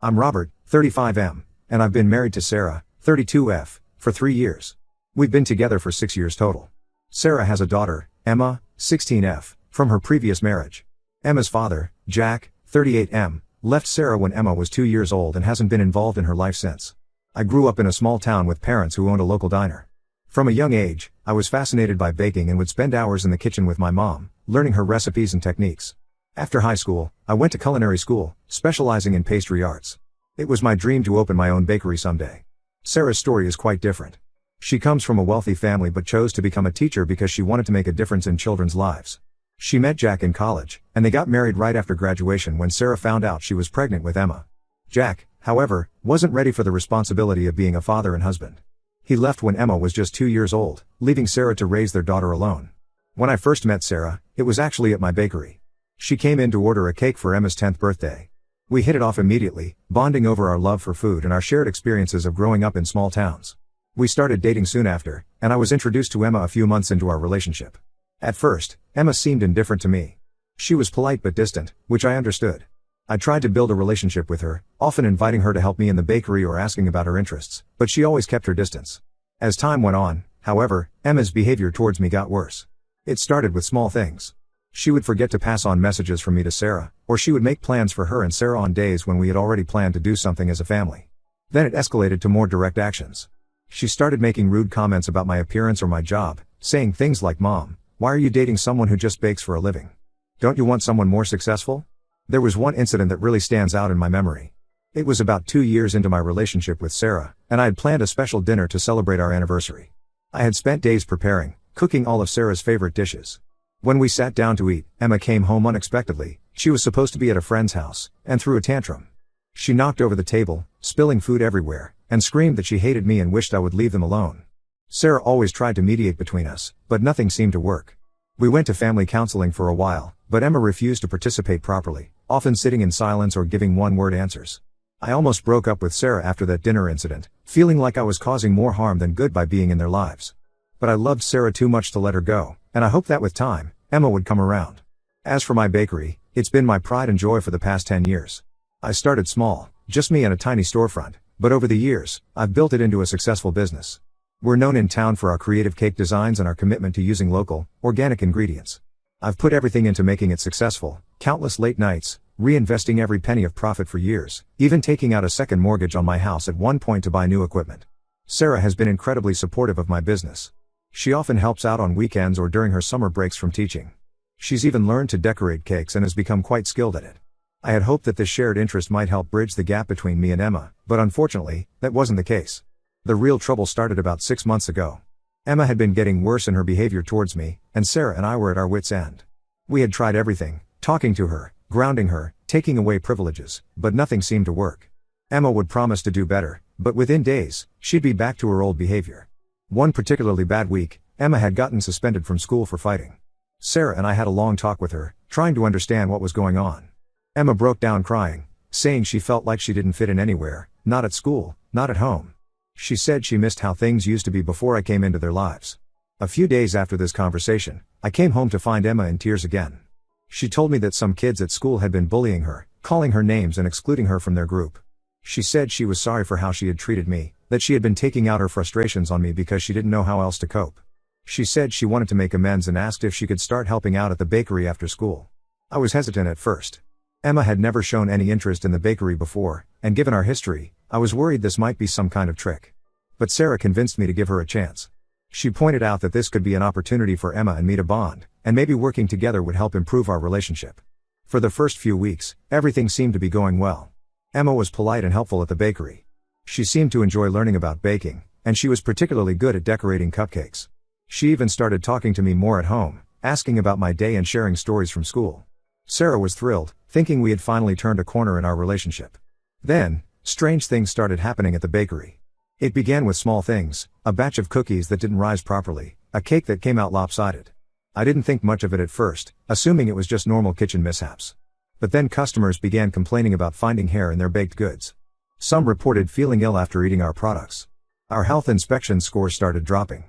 I'm Robert, 35M, and I've been married to Sarah, 32F, for 3 years. We've been together for 6 years total. Sarah has a daughter, Emma, 16F, from her previous marriage. Emma's father, Jack, 38M, left Sarah when Emma was 2 years old and hasn't been involved in her life since. I grew up in a small town with parents who owned a local diner. From a young age, I was fascinated by baking and would spend hours in the kitchen with my mom, learning her recipes and techniques. After high school, I went to culinary school, specializing in pastry arts. It was my dream to open my own bakery someday. Sarah's story is quite different. She comes from a wealthy family but chose to become a teacher because she wanted to make a difference in children's lives. She met Jack in college, and they got married right after graduation when Sarah found out she was pregnant with Emma. Jack, however, wasn't ready for the responsibility of being a father and husband. He left when Emma was just 2 years old, leaving Sarah to raise their daughter alone. When I first met Sarah, it was actually at my bakery. She came in to order a cake for Emma's 10th birthday. We hit it off immediately, bonding over our love for food and our shared experiences of growing up in small towns. We started dating soon after, and I was introduced to Emma a few months into our relationship. At first, Emma seemed indifferent to me. She was polite but distant, which I understood. I tried to build a relationship with her, often inviting her to help me in the bakery or asking about her interests, but she always kept her distance. As time went on, however, Emma's behavior towards me got worse. It started with small things. She would forget to pass on messages from me to Sarah, or she would make plans for her and Sarah on days when we had already planned to do something as a family. Then it escalated to more direct actions. She started making rude comments about my appearance or my job, saying things like, "Mom, why are you dating someone who just bakes for a living? Don't you want someone more successful?" There was one incident that really stands out in my memory. It was about 2 years into my relationship with Sarah, and I had planned a special dinner to celebrate our anniversary. I had spent days preparing, cooking all of Sarah's favorite dishes. When we sat down to eat, Emma came home unexpectedly. She was supposed to be at a friend's house, and threw a tantrum. She knocked over the table, spilling food everywhere, and screamed that she hated me and wished I would leave them alone. Sarah always tried to mediate between us, but nothing seemed to work. We went to family counseling for a while, but Emma refused to participate properly, often sitting in silence or giving one-word answers. I almost broke up with Sarah after that dinner incident, feeling like I was causing more harm than good by being in their lives. But I loved Sarah too much to let her go, and I hoped that with time, Emma would come around. As for my bakery, it's been my pride and joy for the past 10 years. I started small, just me and a tiny storefront, but over the years, I've built it into a successful business. We're known in town for our creative cake designs and our commitment to using local, organic ingredients. I've put everything into making it successful, countless late nights, reinvesting every penny of profit for years, even taking out a second mortgage on my house at one point to buy new equipment. Sarah has been incredibly supportive of my business. She often helps out on weekends or during her summer breaks from teaching. She's even learned to decorate cakes and has become quite skilled at it. I had hoped that this shared interest might help bridge the gap between me and Emma, but unfortunately, that wasn't the case. The real trouble started about 6 months ago. Emma had been getting worse in her behavior towards me, and Sarah and I were at our wits' end. We had tried everything, talking to her, grounding her, taking away privileges, but nothing seemed to work. Emma would promise to do better, but within days, she'd be back to her old behavior. One particularly bad week, Emma had gotten suspended from school for fighting. Sarah and I had a long talk with her, trying to understand what was going on. Emma broke down crying, saying she felt like she didn't fit in anywhere, not at school, not at home. She said she missed how things used to be before I came into their lives. A few days after this conversation, I came home to find Emma in tears again. She told me that some kids at school had been bullying her, calling her names and excluding her from their group. She said she was sorry for how she had treated me, that she had been taking out her frustrations on me because she didn't know how else to cope. She said she wanted to make amends and asked if she could start helping out at the bakery after school. I was hesitant at first. Emma had never shown any interest in the bakery before, and given our history, I was worried this might be some kind of trick. But Sarah convinced me to give her a chance. She pointed out that this could be an opportunity for Emma and me to bond, and maybe working together would help improve our relationship. For the first few weeks, everything seemed to be going well. Emma was polite and helpful at the bakery. She seemed to enjoy learning about baking, and she was particularly good at decorating cupcakes. She even started talking to me more at home, asking about my day and sharing stories from school. Sarah was thrilled, thinking we had finally turned a corner in our relationship. Then, strange things started happening at the bakery. It began with small things, a batch of cookies that didn't rise properly, a cake that came out lopsided. I didn't think much of it at first, assuming it was just normal kitchen mishaps. But then customers began complaining about finding hair in their baked goods. Some reported feeling ill after eating our products. Our health inspection scores started dropping.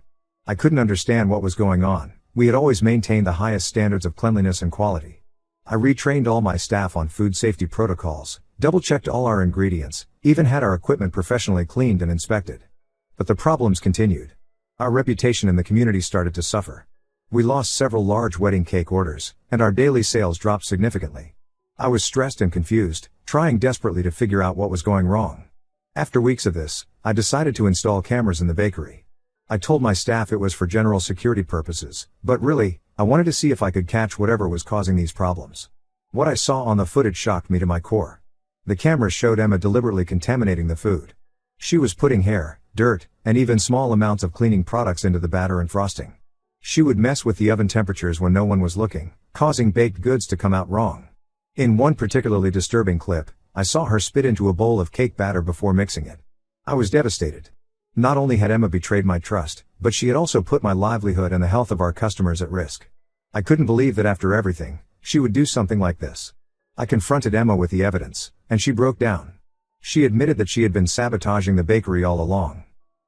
I couldn't understand what was going on. We had always maintained the highest standards of cleanliness and quality. I retrained all my staff on food safety protocols, double-checked all our ingredients, even had our equipment professionally cleaned and inspected. But the problems continued. Our reputation in the community started to suffer. We lost several large wedding cake orders, and our daily sales dropped significantly. I was stressed and confused, trying desperately to figure out what was going wrong. After weeks of this, I decided to install cameras in the bakery. I told my staff it was for general security purposes, but really, I wanted to see if I could catch whatever was causing these problems. What I saw on the footage shocked me to my core. The cameras showed Emma deliberately contaminating the food. She was putting hair, dirt, and even small amounts of cleaning products into the batter and frosting. She would mess with the oven temperatures when no one was looking, causing baked goods to come out wrong. In one particularly disturbing clip, I saw her spit into a bowl of cake batter before mixing it. I was devastated. Not only had Emma betrayed my trust, but she had also put my livelihood and the health of our customers at risk. I couldn't believe that after everything, she would do something like this. I confronted Emma with the evidence, and she broke down. She admitted that she had been sabotaging the bakery all along.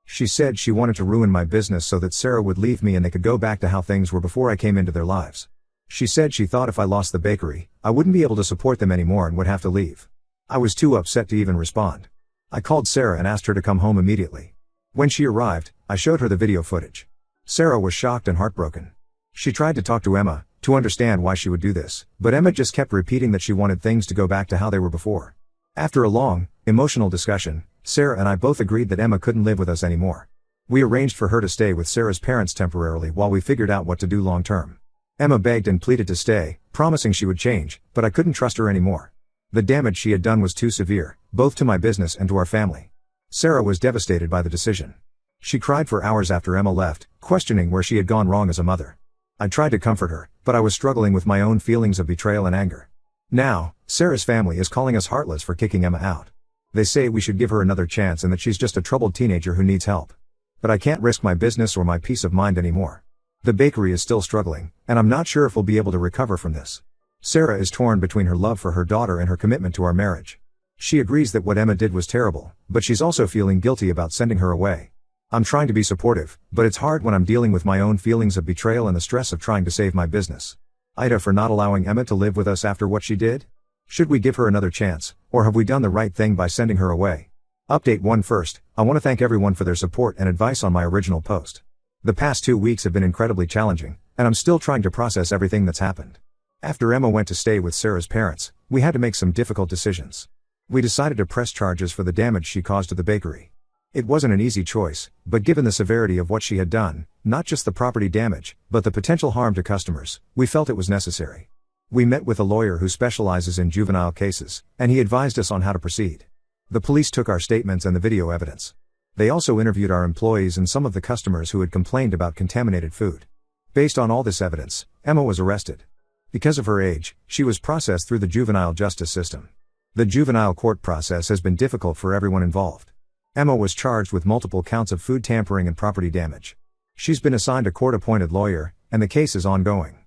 She said she wanted to ruin my business so that Sarah would leave me and they could go back to how things were before I came into their lives. She said she thought if I lost the bakery, I wouldn't be able to support them anymore and would have to leave. I was too upset to even respond. I called Sarah and asked her to come home immediately. When she arrived, I showed her the video footage. Sarah was shocked and heartbroken. She tried to talk to Emma, to understand why she would do this, but Emma just kept repeating that she wanted things to go back to how they were before. After a long, emotional discussion, Sarah and I both agreed that Emma couldn't live with us anymore. We arranged for her to stay with Sarah's parents temporarily while we figured out what to do long term. Emma begged and pleaded to stay, promising she would change, but I couldn't trust her anymore. The damage she had done was too severe, both to my business and to our family. Sarah was devastated by the decision. She cried for hours after Emma left, questioning where she had gone wrong as a mother. I tried to comfort her, but I was struggling with my own feelings of betrayal and anger. Now, Sarah's family is calling us heartless for kicking Emma out. They say we should give her another chance and that she's just a troubled teenager who needs help. But I can't risk my business or my peace of mind anymore. The bakery is still struggling, and I'm not sure if we'll be able to recover from this. Sarah is torn between her love for her daughter and her commitment to our marriage. She agrees that what Emma did was terrible, but she's also feeling guilty about sending her away. I'm trying to be supportive, but it's hard when I'm dealing with my own feelings of betrayal and the stress of trying to save my business. Ida for not allowing Emma to live with us after what she did? Should we give her another chance, or have we done the right thing by sending her away? Update 1 first, I want to thank everyone for their support and advice on my original post. The past 2 weeks have been incredibly challenging, and I'm still trying to process everything that's happened. After Emma went to stay with Sarah's parents, we had to make some difficult decisions. We decided to press charges for the damage she caused to the bakery. It wasn't an easy choice, but given the severity of what she had done, not just the property damage, but the potential harm to customers, we felt it was necessary. We met with a lawyer who specializes in juvenile cases, and he advised us on how to proceed. The police took our statements and the video evidence. They also interviewed our employees and some of the customers who had complained about contaminated food. Based on all this evidence, Emma was arrested. Because of her age, she was processed through the juvenile justice system. The juvenile court process has been difficult for everyone involved. Emma was charged with multiple counts of food tampering and property damage. She's been assigned a court-appointed lawyer, and the case is ongoing.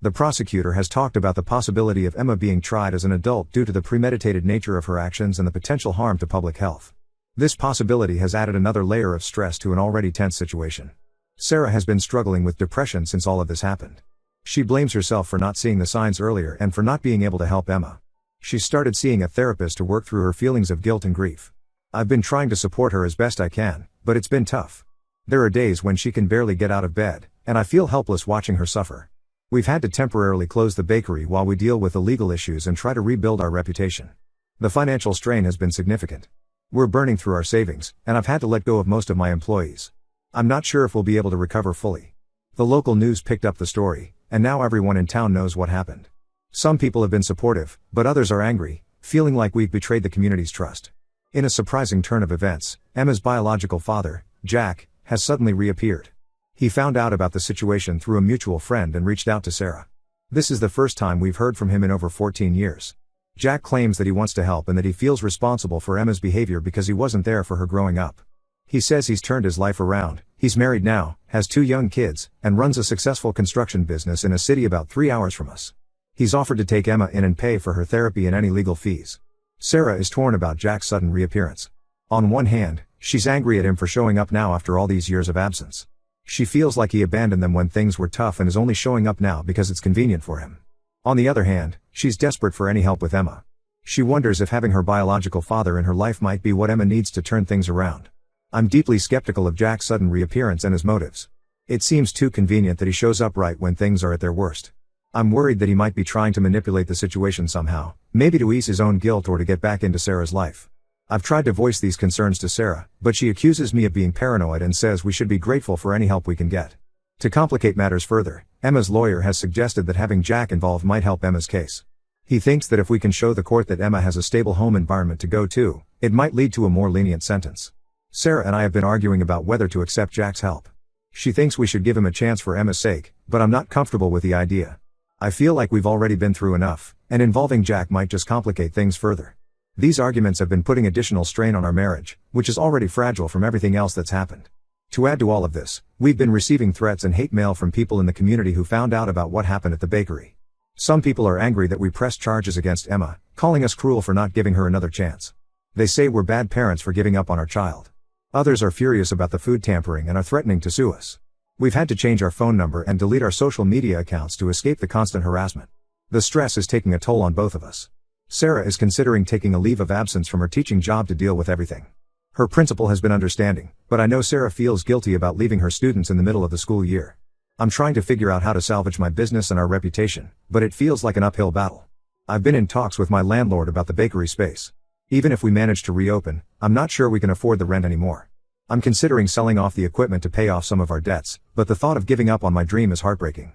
The prosecutor has talked about the possibility of Emma being tried as an adult due to the premeditated nature of her actions and the potential harm to public health. This possibility has added another layer of stress to an already tense situation. Sarah has been struggling with depression since all of this happened. She blames herself for not seeing the signs earlier and for not being able to help Emma. She started seeing a therapist to work through her feelings of guilt and grief. I've been trying to support her as best I can, but it's been tough. There are days when she can barely get out of bed, and I feel helpless watching her suffer. We've had to temporarily close the bakery while we deal with the legal issues and try to rebuild our reputation. The financial strain has been significant. We're burning through our savings, and I've had to let go of most of my employees. I'm not sure if we'll be able to recover fully. The local news picked up the story, and now everyone in town knows what happened. Some people have been supportive, but others are angry, feeling like we've betrayed the community's trust. In a surprising turn of events, Emma's biological father, Jack, has suddenly reappeared. He found out about the situation through a mutual friend and reached out to Sarah. This is the first time we've heard from him in over 14 years. Jack claims that he wants to help and that he feels responsible for Emma's behavior because he wasn't there for her growing up. He says he's turned his life around, he's married now, has 2 young kids, and runs a successful construction business in a city about 3 hours from us. He's offered to take Emma in and pay for her therapy and any legal fees. Sarah is torn about Jack's sudden reappearance. On one hand, she's angry at him for showing up now after all these years of absence. She feels like he abandoned them when things were tough and is only showing up now because it's convenient for him. On the other hand, she's desperate for any help with Emma. She wonders if having her biological father in her life might be what Emma needs to turn things around. I'm deeply skeptical of Jack's sudden reappearance and his motives. It seems too convenient that he shows up right when things are at their worst. I'm worried that he might be trying to manipulate the situation somehow, maybe to ease his own guilt or to get back into Sarah's life. I've tried to voice these concerns to Sarah, but she accuses me of being paranoid and says we should be grateful for any help we can get. To complicate matters further, Emma's lawyer has suggested that having Jack involved might help Emma's case. He thinks that if we can show the court that Emma has a stable home environment to go to, it might lead to a more lenient sentence. Sarah and I have been arguing about whether to accept Jack's help. She thinks we should give him a chance for Emma's sake, but I'm not comfortable with the idea. I feel like we've already been through enough, and involving Jack might just complicate things further. These arguments have been putting additional strain on our marriage, which is already fragile from everything else that's happened. To add to all of this, we've been receiving threats and hate mail from people in the community who found out about what happened at the bakery. Some people are angry that we pressed charges against Emma, calling us cruel for not giving her another chance. They say we're bad parents for giving up on our child. Others are furious about the food tampering and are threatening to sue us. We've had to change our phone number and delete our social media accounts to escape the constant harassment. The stress is taking a toll on both of us. Sarah is considering taking a leave of absence from her teaching job to deal with everything. Her principal has been understanding, but I know Sarah feels guilty about leaving her students in the middle of the school year. I'm trying to figure out how to salvage my business and our reputation, but it feels like an uphill battle. I've been in talks with my landlord about the bakery space. Even if we manage to reopen, I'm not sure we can afford the rent anymore. I'm considering selling off the equipment to pay off some of our debts, but the thought of giving up on my dream is heartbreaking.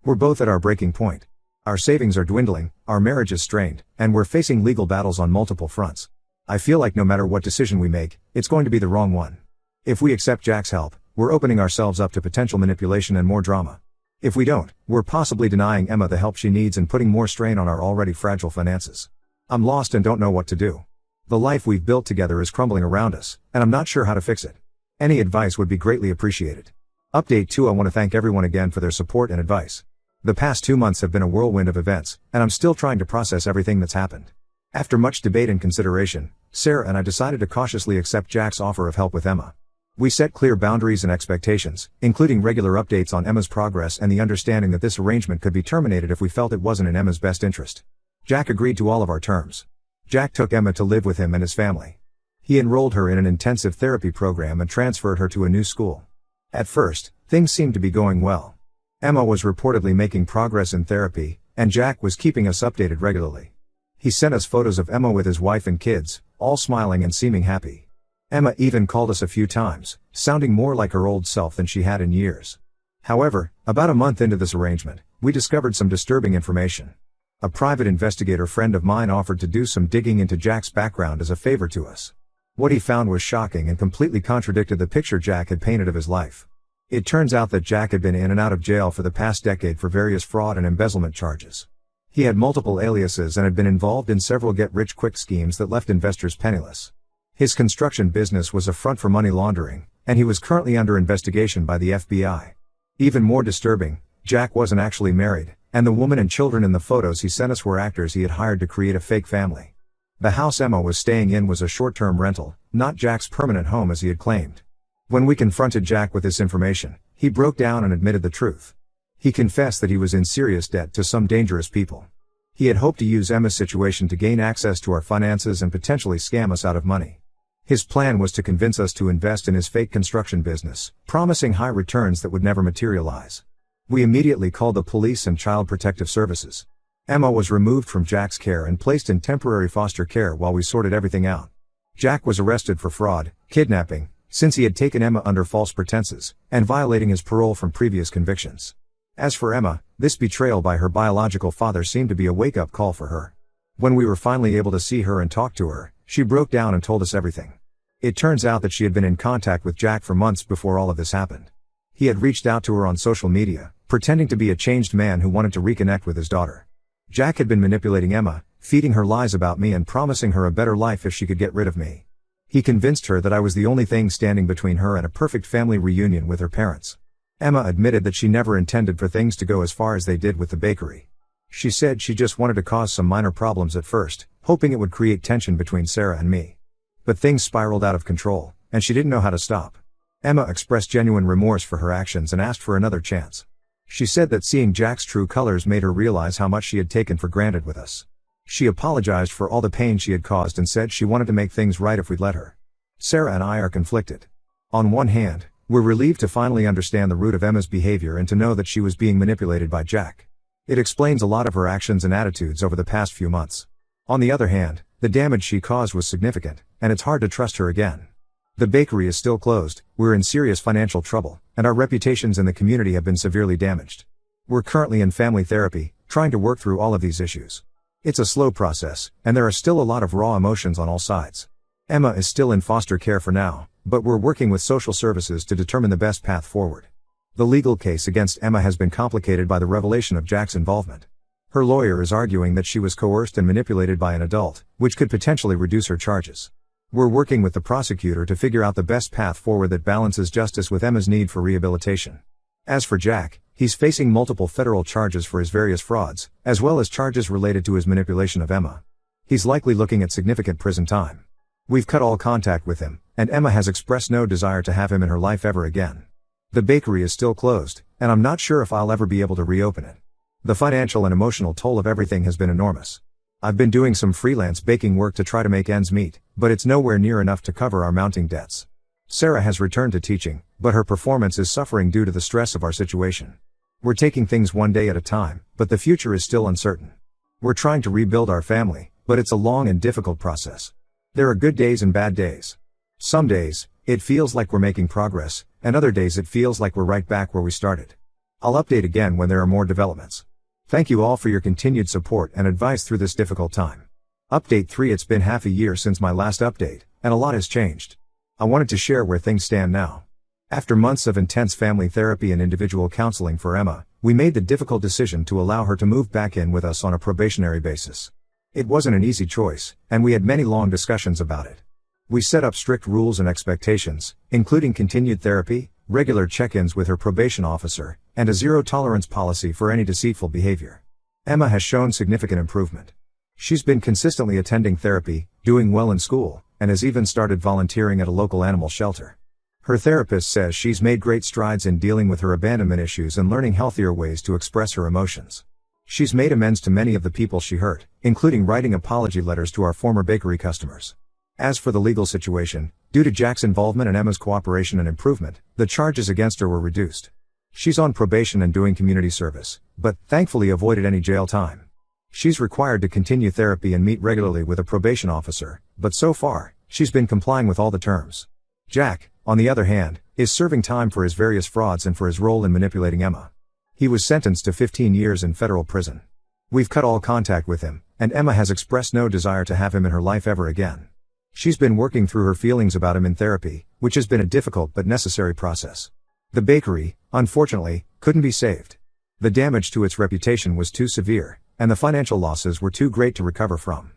We're both at our breaking point. Our savings are dwindling, our marriage is strained, and we're facing legal battles on multiple fronts. I feel like no matter what decision we make, it's going to be the wrong one. If we accept Jack's help, we're opening ourselves up to potential manipulation and more drama. If we don't, we're possibly denying Emma the help she needs and putting more strain on our already fragile finances. I'm lost and don't know what to do. The life we've built together is crumbling around us, and I'm not sure how to fix it. Any advice would be greatly appreciated. Update 2: I want to thank everyone again for their support and advice. The past 2 months have been a whirlwind of events, and I'm still trying to process everything that's happened. After much debate and consideration, Sarah and I decided to cautiously accept Jack's offer of help with Emma. We set clear boundaries and expectations, including regular updates on Emma's progress and the understanding that this arrangement could be terminated if we felt it wasn't in Emma's best interest. Jack agreed to all of our terms. Jack took Emma to live with him and his family. He enrolled her in an intensive therapy program and transferred her to a new school. At first, things seemed to be going well. Emma was reportedly making progress in therapy, and Jack was keeping us updated regularly. He sent us photos of Emma with his wife and kids, all smiling and seeming happy. Emma even called us a few times, sounding more like her old self than she had in years. However, about a month into this arrangement, we discovered some disturbing information. A private investigator friend of mine offered to do some digging into Jack's background as a favor to us. What he found was shocking and completely contradicted the picture Jack had painted of his life. It turns out that Jack had been in and out of jail for the past decade for various fraud and embezzlement charges. He had multiple aliases and had been involved in several get-rich-quick schemes that left investors penniless. His construction business was a front for money laundering, and he was currently under investigation by the FBI. Even more disturbing, Jack wasn't actually married, and the woman and children in the photos he sent us were actors he had hired to create a fake family. The house Emma was staying in was a short-term rental, not Jack's permanent home as he had claimed. When we confronted Jack with this information, he broke down and admitted the truth. He confessed that he was in serious debt to some dangerous people. He had hoped to use Emma's situation to gain access to our finances and potentially scam us out of money. His plan was to convince us to invest in his fake construction business, promising high returns that would never materialize. We immediately called the police and Child Protective Services. Emma was removed from Jack's care and placed in temporary foster care while we sorted everything out. Jack was arrested for fraud, kidnapping, since he had taken Emma under false pretenses, and violating his parole from previous convictions. As for Emma, this betrayal by her biological father seemed to be a wake-up call for her. When we were finally able to see her and talk to her, she broke down and told us everything. It turns out that she had been in contact with Jack for months before all of this happened. He had reached out to her on social media, pretending to be a changed man who wanted to reconnect with his daughter. Jack had been manipulating Emma, feeding her lies about me and promising her a better life if she could get rid of me. He convinced her that I was the only thing standing between her and a perfect family reunion with her parents. Emma admitted that she never intended for things to go as far as they did with the bakery. She said she just wanted to cause some minor problems at first, hoping it would create tension between Sarah and me. But things spiraled out of control, and she didn't know how to stop. Emma expressed genuine remorse for her actions and asked for another chance. She said that seeing Jack's true colors made her realize how much she had taken for granted with us. She apologized for all the pain she had caused and said she wanted to make things right if we'd let her. Sarah and I are conflicted. On one hand, we're relieved to finally understand the root of Emma's behavior and to know that she was being manipulated by Jack. It explains a lot of her actions and attitudes over the past few months. On the other hand, the damage she caused was significant, and it's hard to trust her again. The bakery is still closed, we're in serious financial trouble, and our reputations in the community have been severely damaged. We're currently in family therapy, trying to work through all of these issues. It's a slow process, and there are still a lot of raw emotions on all sides. Emma is still in foster care for now, but we're working with social services to determine the best path forward. The legal case against Emma has been complicated by the revelation of Jack's involvement. Her lawyer is arguing that she was coerced and manipulated by an adult, which could potentially reduce her charges. We're working with the prosecutor to figure out the best path forward that balances justice with Emma's need for rehabilitation. As for Jack, he's facing multiple federal charges for his various frauds, as well as charges related to his manipulation of Emma. He's likely looking at significant prison time. We've cut all contact with him, and Emma has expressed no desire to have him in her life ever again. The bakery is still closed, and I'm not sure if I'll ever be able to reopen it. The financial and emotional toll of everything has been enormous. I've been doing some freelance baking work to try to make ends meet, but it's nowhere near enough to cover our mounting debts. Sarah has returned to teaching, but her performance is suffering due to the stress of our situation. We're taking things one day at a time, but the future is still uncertain. We're trying to rebuild our family, but it's a long and difficult process. There are good days and bad days. Some days, it feels like we're making progress, and other days it feels like we're right back where we started. I'll update again when there are more developments. Thank you all for your continued support and advice through this difficult time. Update 3. It's been half a year since my last update, and a lot has changed. I wanted to share where things stand now. After months of intense family therapy and individual counseling for Emma, we made the difficult decision to allow her to move back in with us on a probationary basis. It wasn't an easy choice, and we had many long discussions about it. We set up strict rules and expectations, including continued therapy, regular check-ins with her probation officer, and a zero-tolerance policy for any deceitful behavior. Emma has shown significant improvement. She's been consistently attending therapy, doing well in school, and has even started volunteering at a local animal shelter. Her therapist says she's made great strides in dealing with her abandonment issues and learning healthier ways to express her emotions. She's made amends to many of the people she hurt, including writing apology letters to our former bakery customers. As for the legal situation, due to Jack's involvement and Emma's cooperation and improvement, the charges against her were reduced. She's on probation and doing community service, but thankfully avoided any jail time. She's required to continue therapy and meet regularly with a probation officer, but so far, she's been complying with all the terms. Jack, on the other hand, is serving time for his various frauds and for his role in manipulating Emma. He was sentenced to 15 years in federal prison. We've cut all contact with him, and Emma has expressed no desire to have him in her life ever again. She's been working through her feelings about him in therapy, which has been a difficult but necessary process. The bakery, unfortunately, couldn't be saved. The damage to its reputation was too severe, and the financial losses were too great to recover from.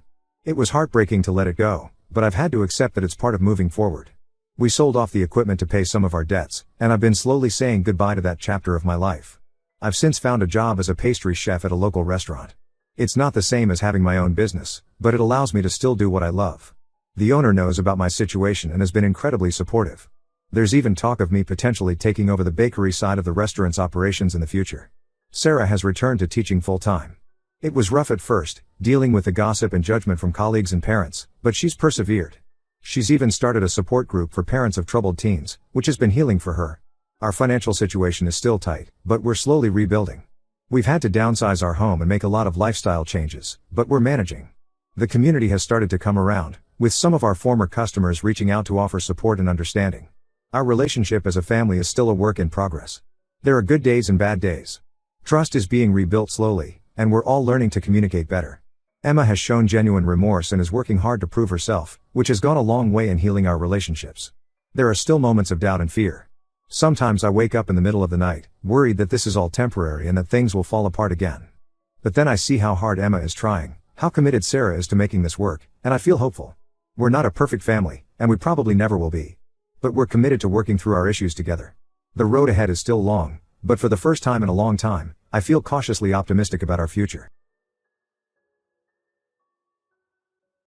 It was heartbreaking to let it go, but I've had to accept that it's part of moving forward. We sold off the equipment to pay some of our debts, and I've been slowly saying goodbye to that chapter of my life. I've since found a job as a pastry chef at a local restaurant. It's not the same as having my own business, but it allows me to still do what I love. The owner knows about my situation and has been incredibly supportive. There's even talk of me potentially taking over the bakery side of the restaurant's operations in the future. Sarah has returned to teaching full-time. It was rough at first, dealing with the gossip and judgment from colleagues and parents, but she's persevered. She's even started a support group for parents of troubled teens, which has been healing for her. Our financial situation is still tight, but we're slowly rebuilding. We've had to downsize our home and make a lot of lifestyle changes, but we're managing. The community has started to come around, with some of our former customers reaching out to offer support and understanding. Our relationship as a family is still a work in progress. There are good days and bad days. Trust is being rebuilt slowly, and we're all learning to communicate better. Emma has shown genuine remorse and is working hard to prove herself, which has gone a long way in healing our relationships. There are still moments of doubt and fear. Sometimes I wake up in the middle of the night, worried that this is all temporary and that things will fall apart again. But then I see how hard Emma is trying, how committed Sarah is to making this work, and I feel hopeful. We're not a perfect family, and we probably never will be. But we're committed to working through our issues together. The road ahead is still long, but for the first time in a long time, I feel cautiously optimistic about our future.